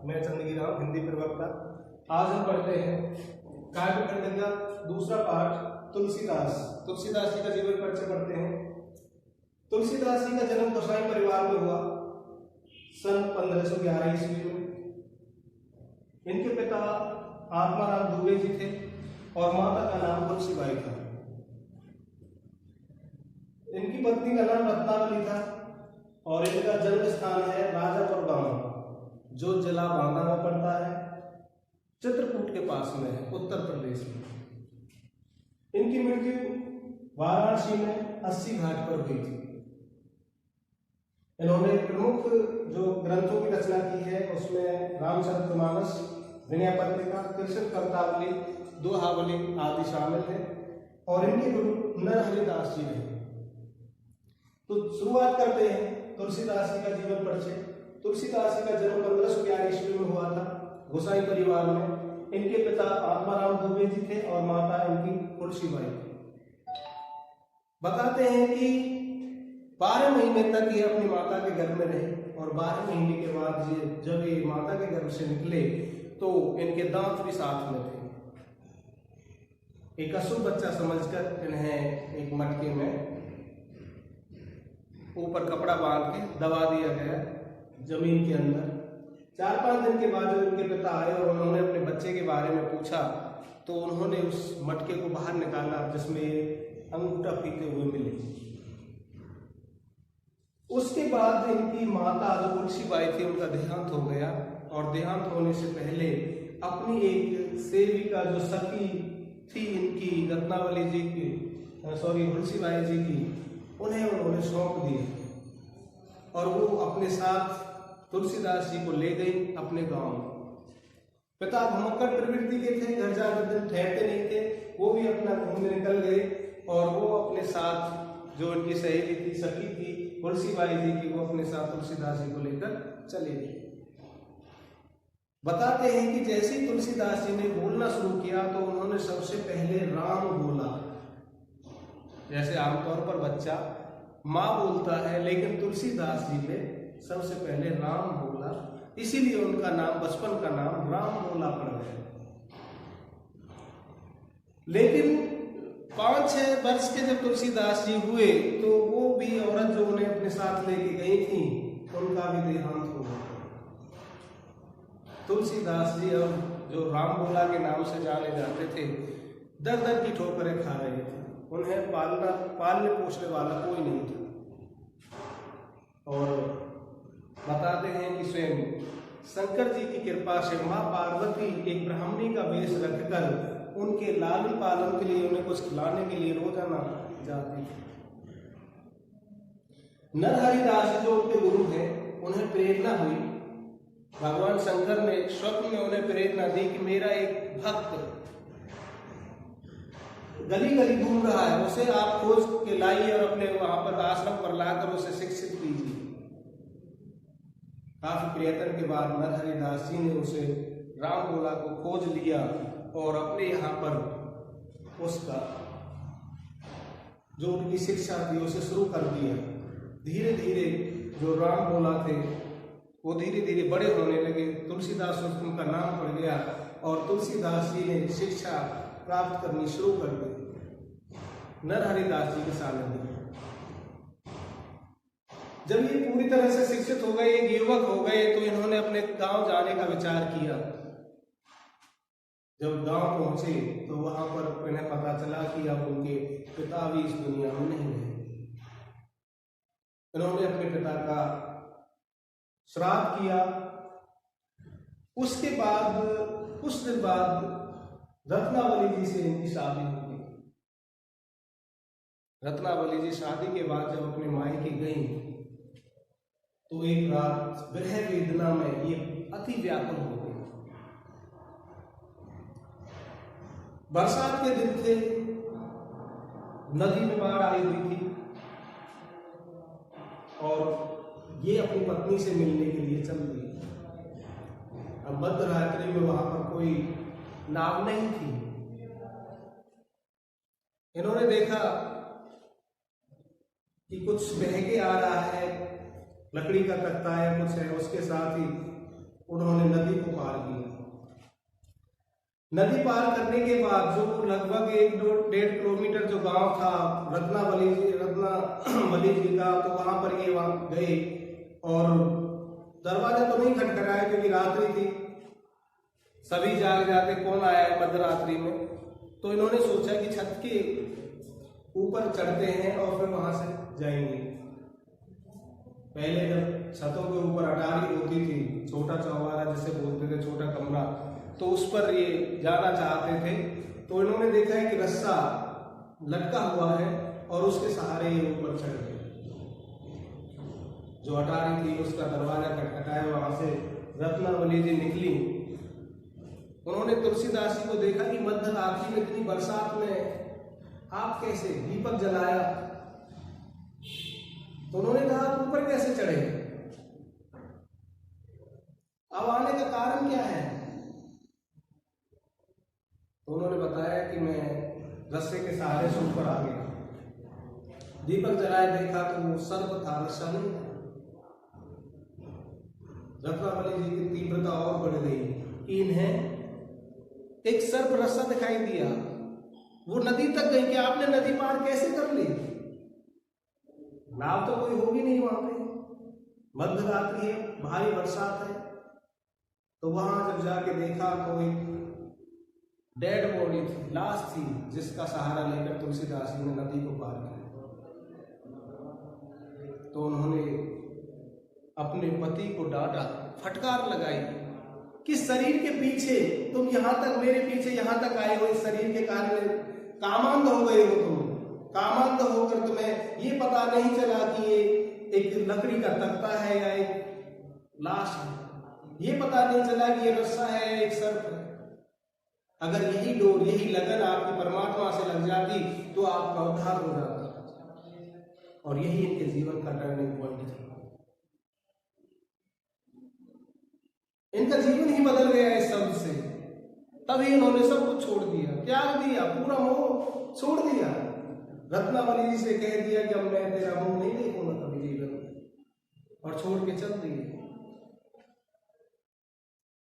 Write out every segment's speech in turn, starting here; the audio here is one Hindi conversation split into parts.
मैं चंदगी राम, हिंदी प्रवक्ता। आज हम पढ़ते हैं काव्य खंड का दूसरा पाठ तुलसीदास। तुलसीदास जी का जीवन परिचय पढ़ते हैं। तुलसीदास जी का जन्म गोसाई परिवार में हुआ सन 1511 ईस्वी में। इनके पिता आत्माराम दुबे जी थे और माता का नाम तुलसीबाई था। इनकी पत्नी का नाम रत्नावली था और इनका जन्म स्थान है राजापुर गांव, जो जिला बांदा में पड़ता है, चित्रकूट के पास में है, उत्तर प्रदेश में। इनकी मृत्यु वाराणसी में 80 घाट पर हुई थी। इन्होंने प्रमुख जो ग्रंथों की रचना की है उसमें रामचरितमानस, विनय पत्रिका, कृष्ण कंतावली, दोहावली आदि शामिल है और इनके गुरु नरहरिदास जी हैं। तो शुरुआत करते हैं तुलसीदास जी का जीवन परिचय। तुलसीदास जी का जन्म 1511 ईस्वी में हुआ था गोसाई परिवार में। इनके पिता आत्माराम दुबे जी थे और माता इनकी तुलसीबाई थी। बताते हैं कि 12 महीने तक ये अपनी माता के गर्भ में रहे और 12 महीने के बाद जब ये माता के गर्भ से निकले तो इनके दांत भी साथ में थे। एक अशुभ बच्चा समझकर इन्हें एक मटके में ऊपर कपड़ा बांध के दबा दिया गया जमीन के अंदर। 4-5 दिन के बाद जब उनके पिता आए और उन्होंने अपने बच्चे के बारे में पूछा तो उन्होंने उस मटके को बाहर निकाला जिसमें अंगूठा पीते हुए मिले। उसके बाद इनकी माता जो तुलसीबाई थी उनका देहांत हो गया और देहांत होने से पहले अपनी एक सेविका जो सखी थी इनकी रत्नावली जी की तुलसीबाई जी की, उन्हें उन्होंने सौंप दिया और वो अपने साथ तुलसीदास जी को ले गई अपने गांव में। पिता भमक्कड़ प्रवृत्ति के थे, घर ज्यादा दिन ठहरते नहीं थे, वो भी अपना घूमने निकल गए और वो अपने साथ जो उनकी सहेली थी, सखी थी तुलसीबाई जी की, वो अपने साथ तुलसीदास जी को लेकर चले गए। बताते हैं कि जैसे ही तुलसीदास जी ने बोलना शुरू किया तो उन्होंने सबसे पहले राम बोला। जैसे आमतौर पर बच्चा माँ बोलता है, लेकिन तुलसीदास जी ने सबसे पहले राम बोला, इसीलिए उनका नाम, बचपन का नाम राम बोला पड़ गया। लेकिन 5-6 वर्ष के जब तुलसीदास जी हुए तो वो भी औरत जो उन्हें अपने साथ लेके गई थी उनका भी देहांत हो गया। तुलसीदास जी अब जो राम बोला के नाम से जाने जाते थे, दर दर की ठोकरें खा रहे थे। उन्हें पालने पोषने वाला कोई नहीं था। और बताते हैं कि स्वयं शंकर जी की कृपा से माँ पार्वती एक ब्राह्मणी का वेश रखकर उनके लालन पालन के लिए, उन्हें कुछ खिलाने के लिए रोजाना जाती थी। नरहरिदास जो उनके गुरु हैं, उन्हें प्रेरणा हुई। भगवान शंकर ने स्वप्न में उन्हें प्रेरणा दी कि मेरा एक भक्त गली गली घूम रहा है, उसे आप खोज के लाइए और अपने वहां पर आश्रम पर लाकर उसे शिक्षित कीजिए। काफी प्रयत्न के बाद नरहरिदास जी ने उसे राम बोला को खोज लिया और अपने यहाँ पर उसका जो उनकी शिक्षा थी उसे शुरू कर दिया। धीरे धीरे जो राम बोला थे वो धीरे धीरे बड़े होने लगे। तुलसीदास उनका नाम पड़ गया और तुलसीदास जी ने शिक्षा प्राप्त करनी शुरू कर दी नरहरिदास जी के सानिध्य में। जब ये पूरी तरह से शिक्षित हो गए, एक युवक हो गए, तो इन्होंने अपने गांव जाने का विचार किया। जब गांव पहुंचे तो वहां पर इन्हें पता चला कि अब उनके पिता भी इस दुनिया में नहीं रहे। इन्होंने अपने पिता का श्राद्ध किया। उसके बाद कुछ दिन बाद रत्नावली जी से इनकी शादी हो गई। रत्नावली जी शादी के बाद जब अपने मायके गई तो एक रात विरह वेदना में ये अति व्याकुल हो गई। बरसात के दिन थे, नदी में बाढ़ आई हुई थी और ये अपनी पत्नी से मिलने के लिए चल गई। अब मध्यरात्रि में वहां पर कोई नाव नहीं थी। इन्होंने देखा कि कुछ बह के आ रहा है, लकड़ी का तख्ता है कुछ है, उसके साथ ही उन्होंने नदी को पार किया। नदी पार करने के बाद जो लगभग 1-1.5 किलोमीटर जो गांव था रत्नावली जी का, तो वहां पर ये वहां गए और दरवाजा तो नहीं खटखटाया क्योंकि रात्रि थी, सभी जाग जाते, कौन आया है मध्य रात्रि में। तो इन्होंने सोचा कि छत के ऊपर चढ़ते हैं और फिर वहां से जाएंगे। पहले जब छतों के ऊपर अटारी होती थी, छोटा चौबारा जिसे बोलते थे, छोटा कमरा, तो उस पर ये जाना चाहते थे। तो इन्होंने देखा है कि रस्सा लटका हुआ है और उसके सहारे ये ऊपर चढ़ गए। जो अटारी थी उसका दरवाजा खटखटाया, वहां से रत्नावली जी निकली। उन्होंने तुलसीदास जी को देखा कि मध्य रात्रि में इतनी बरसात में आप कैसे, दीपक जलाया। तो उन्होंने कहा आप ऊपर कैसे चढ़े, अब आने का कारण क्या है। तो उन्होंने बताया कि मैं रस्से के सहारे से ऊपर आ गया। दीपक जलाया, देखा तो वो सर्प था, रस्सा नहीं था। रत्नावली जी की तीव्रता और बढ़ गई कि इन्हें एक सर्प रस्सा दिखाई दिया। वो नदी तक गई कि आपने नदी पार कैसे कर ली, नाव तो कोई होगी नहीं वहां पे, मध्य रात्रि है, भारी बरसात है। तो वहां जब जाके देखा तो एक डेड बॉडी थी, लाश थी, जिसका सहारा लेकर तुलसीदास जी ने नदी को पार किया। तो उन्होंने अपने पति को डांटा, फटकार लगाई कि शरीर के पीछे तुम यहां तक, मेरे पीछे यहां तक आए हो, इस शरीर के कारण कामांध हो गए हो तुम। कामांध होकर तुम्हें ये पता नहीं चला कि ये एक लकड़ी का तख्ता है या एक लाश है, ये पता नहीं चला कि ये रस्सा है या एक सर्प है। अगर यही डोर, यही लगन आपकी परमात्मा से लग जाती तो आपका उद्धार हो जाता। और यही इनके जीवन का टर्निंग पॉइंट था। इनका जीवन ही बदल गया इस शब्द से। तभी इन्होंने सब कुछ छोड़ दिया, त्याग दिया, पूरा मोह छोड़ दिया। रत्नावली जी से कह दिया कि अब मैं तेरा मुंह नहीं देखूंगा कभी जीवन में, और छोड़ के चल दिए।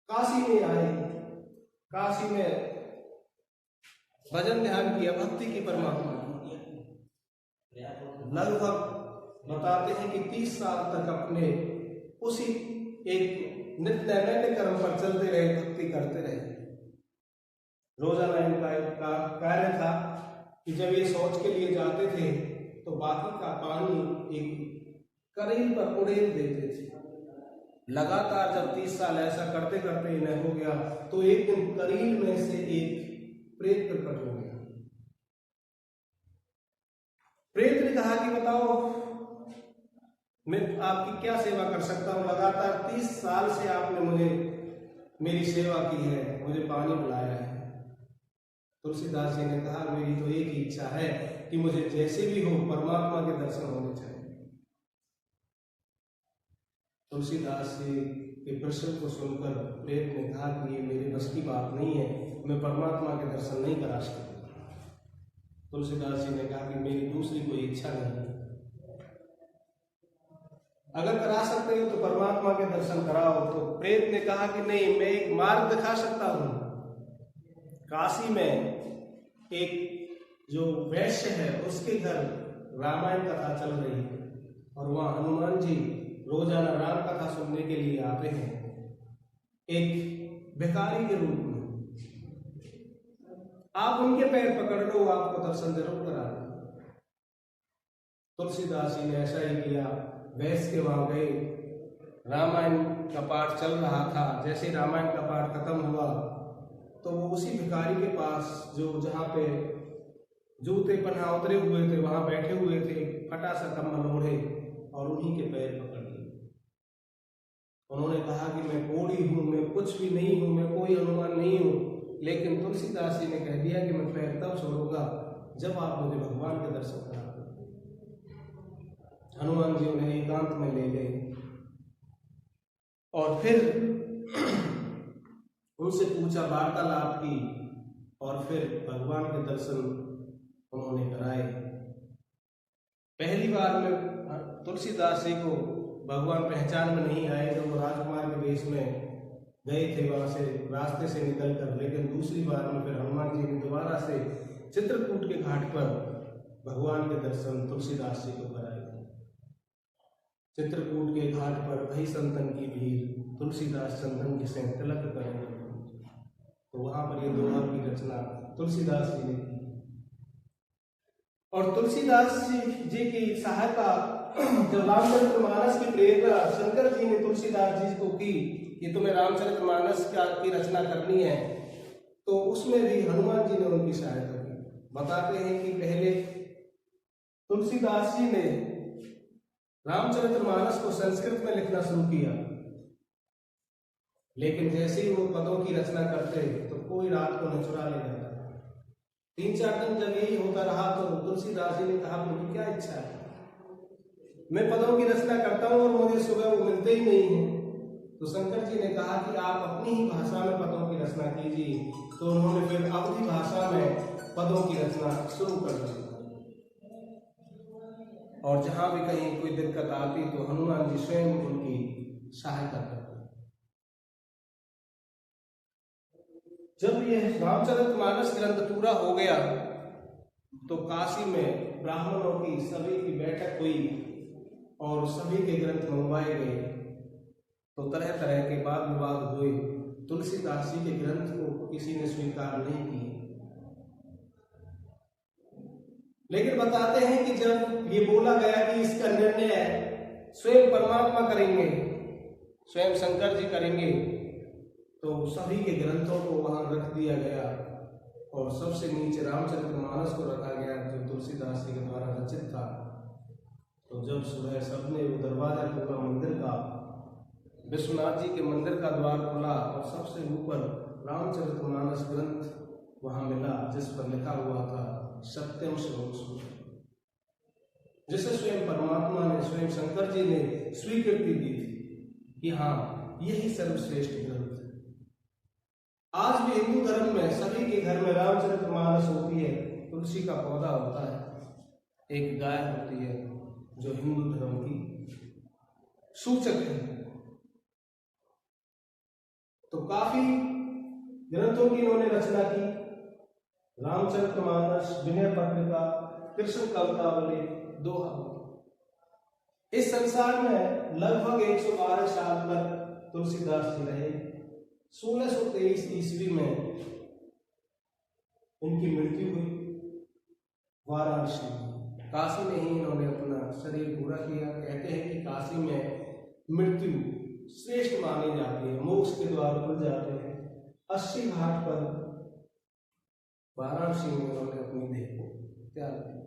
काशी में आए, काशी में भजन ध्यान किया, भक्ति की परमात्मा की। लगभग बताते हैं कि 30 साल तक अपने उसी एक नित्य नैमित्तिक कर्म पर चलते रहे, भक्ति करते रहे। रोजाना इनका एक कार्य था कि जब ये शौच के लिए जाते थे तो बाकी का पानी एक करील पर उड़ेल देते थे। लगातार जब 30 साल ऐसा करते करते इन्हें हो गया तो एक दिन करील में से एक प्रेत प्रकट हो गया। प्रेत ने कहा कि बताओ मैं आपकी क्या सेवा कर सकता हूं, लगातार 30 साल से आपने मुझे मेरी सेवा की है, मुझे पानी पिलाया है। तुलसीदास जी ने कहा मेरी तो एक ही इच्छा है कि मुझे जैसे भी हो परमात्मा के दर्शन होने चाहिए। तुलसीदास जी के प्रश्न को सुनकर प्रेत ने कहा कि ये मेरे बस की बात नहीं है, मैं परमात्मा के दर्शन नहीं करा सकता। तुलसीदास जी ने कहा कि मेरी दूसरी कोई इच्छा नहीं, अगर करा सकते हो तो परमात्मा के दर्शन कराओ। तो प्रेत ने कहा कि नहीं, मैं एक मार्ग दिखा सकता हूं। काशी में एक जो वैश्य है उसके घर रामायण कथा चल रही है और वहां हनुमान जी रोजाना राम कथा सुनने के लिए आते हैं एक भिखारी के रूप में। आप उनके पैर पकड़ लो, आपको दर्शन जरूर करा दो। तुलसीदास जी ने ऐसा ही किया, वैश्य के वहां गए, रामायण का पाठ चल रहा था। जैसे रामायण का पाठ खत्म हुआ तो वो उसी भिखारी के पास जो जहाँ पे जूते पन्हा उतरे हुए थे वहां बैठे हुए थे, फटा सा कम्बल ओढ़े और उन्हीं के पैर पकड़ लिए। उन्होंने कहा कि मैं कोढ़ी हूं, मैं कुछ भी नहीं हूं, मैं कोई हनुमान नहीं हूं। लेकिन तुलसीदास जी ने कह दिया कि मैं पैर तब छोड़ूंगा जब आप मुझे भगवान के दर्शन करा दो। हनुमान जी उन्हें एकांत में ले गए और फिर उनसे पूछा, वार्तालाप की और फिर भगवान के दर्शन उन्होंने कराए। पहली बार में तुलसीदास जी को भगवान पहचान में नहीं आए जब वो राजकुमार के वेश में गए थे वहां से रास्ते से निकलकर, लेकिन दूसरी बार में फिर हनुमान जी ने दोबारा से चित्रकूट के घाट पर भगवान के दर्शन तुलसीदास जी को कराए। चित्रकूट के घाट पर भई संतन की भीड़, तुलसीदास चंदन की से तिलक करें, तो वहां पर ये दोहा की रचना तुलसीदास जी ने की। और तुलसीदास जी की सहायता जब रामचरितमानस की प्रेरणा शंकर जी ने तुलसीदास जी को की कि तुम्हें रामचरितमानस की रचना करनी है, तो उसमें भी हनुमान जी ने उनकी सहायता की। बताते हैं कि पहले तुलसीदास जी ने रामचरितमानस को संस्कृत में लिखना शुरू किया, लेकिन जैसे ही वो पदों की रचना करते तो कोई रात को न चुरा ले जाता। 3-4 दिन जब यही होता रहा तो तुलसीदास जी ने कहा, मुझे क्या इच्छा है, मैं पदों की रचना करता हूं और मुझे सुबह वो मिलते ही नहीं है। तो शंकर जी ने कहा कि आप अपनी ही भाषा में पदों की रचना कीजिए। तो उन्होंने फिर अवधी भाषा में पदों की रचना शुरू कर दी, और जहां भी कहीं कोई दिक्कत आती तो हनुमान जी स्वयं उनकी सहायता करते। जब यह रामचरितमानस ग्रंथ पूरा हो गया तो काशी में ब्राह्मणों की सभी की बैठक हुई और सभी के ग्रंथ मंगवाए गए। तो तरह तरह के वाद विवाद हुए। तुलसीदास जी के ग्रंथ को किसी ने स्वीकार नहीं किया, लेकिन बताते हैं कि जब ये बोला गया कि इसका निर्णय स्वयं परमात्मा करेंगे, स्वयं शंकर जी करेंगे, तो सभी के ग्रंथों को वहां रख दिया गया और सबसे नीचे रामचरितमानस को रखा गया जो तुलसीदास जी के द्वारा रचित था। तो जब सुबह सबने वो दरवाजा खोला मंदिर का, विश्वनाथ जी के मंदिर का द्वार खुला और सबसे ऊपर रामचरितमानस ग्रंथ वहां मिला, जिस पर लिखा हुआ था सत्यम शिवम सुंदरम, जिसे स्वयं परमात्मा ने, स्वयं शंकर जी ने स्वीकृति दी थी कि हाँ यही सर्वश्रेष्ठ ग्रंथ है। आज भी हिंदू धर्म में सभी के घर में रामचरितमानस होती है, तुलसी का पौधा होता है, एक गाय होती है जो हिंदू धर्म की सूचक है। तो काफी ग्रंथों की इन्होंने रचना की, रामचरितमानस, विनय पत्रिका, कृष्ण कवितावली, दोहा। इस संसार में लगभग 112 साल तक तुलसीदास जी रहे। 1623 ईस्वी में इनकी मृत्यु हुई वाराणसी में। काशी में ही इन्होंने अपना शरीर पूरा किया। कहते हैं कि काशी में मृत्यु श्रेष्ठ मानी जाती है, मोक्ष के द्वार खुल जाते हैं। 80 घाट पर वाराणसी में उन्होंने अपनी देह को त्याग दिया।